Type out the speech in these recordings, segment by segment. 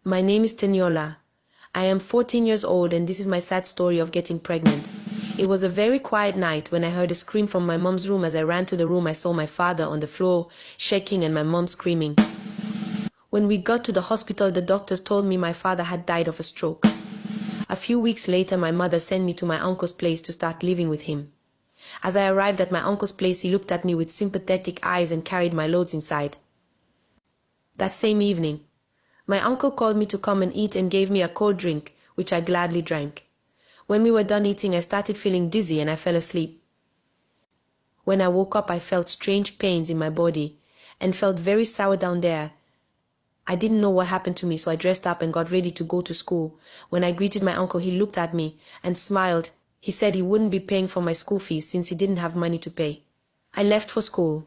My name is Teniola. I am 14 years old and this is my sad story of getting pregnant. It was a very quiet night when I heard a scream from my mom's room. As I ran to the room, I saw my father on the floor, shaking, and my mom screaming. When we got to the hospital, the doctors told me my father had died of a stroke. A few weeks later, my mother sent me to my uncle's place to start living with him. As I arrived at my uncle's place, he looked at me with sympathetic eyes and carried my loads inside. That same evening, my uncle called me to come and eat and gave me a cold drink, which I gladly drank. When we were done eating, I started feeling dizzy and I fell asleep. When I woke up, I felt strange pains in my body and felt very sour down there. I didn't know what happened to me, so I dressed up and got ready to go to school. When I greeted my uncle, he looked at me and smiled. He said he wouldn't be paying for my school fees since he didn't have money to pay. I left for school.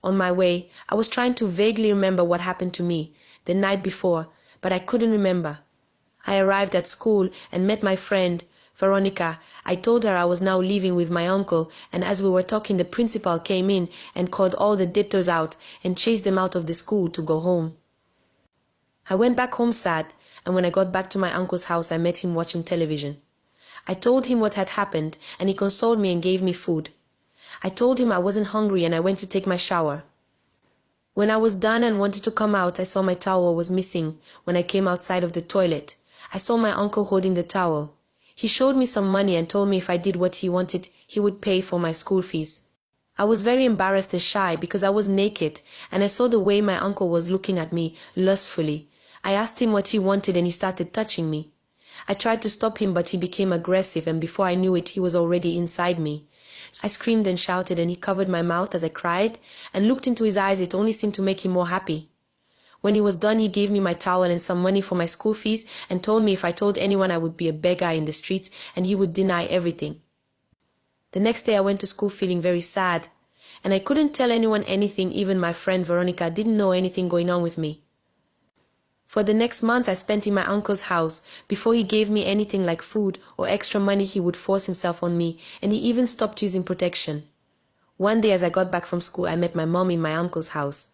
On my way, I was trying to vaguely remember what happened to me the night before, but I couldn't remember. I arrived at school and met my friend, Veronica. I told her I was now leaving with my uncle, and as we were talking, the principal came in and called all the debtors out and chased them out of the school to go home. I went back home sad, and when I got back to my uncle's house, I met him watching television. I told him what had happened, and he consoled me and gave me food. I told him I wasn't hungry and I went to take my shower. When I was done and wanted to come out, I saw my towel was missing. When I came outside of the toilet, I saw my uncle holding the towel. He showed me some money and told me if I did what he wanted, he would pay for my school fees. I was very embarrassed and shy because I was naked, and I saw the way my uncle was looking at me lustfully. I asked him what he wanted and he started touching me. I tried to stop him, but he became aggressive, and before I knew it, he was already inside me. I screamed and shouted, and he covered my mouth as I cried and looked into his eyes. It only seemed to make him more happy. When he was done, he gave me my towel and some money for my school fees and told me if I told anyone I would be a beggar in the streets and he would deny everything. The next day I went to school feeling very sad, and I couldn't tell anyone anything. Even my friend Veronica didn't know anything going on with me. For the next month I spent in my uncle's house. Before he gave me anything like food or extra money, he would force himself on me, and he even stopped using protection. One day as I got back from school, I met my mom in my uncle's house.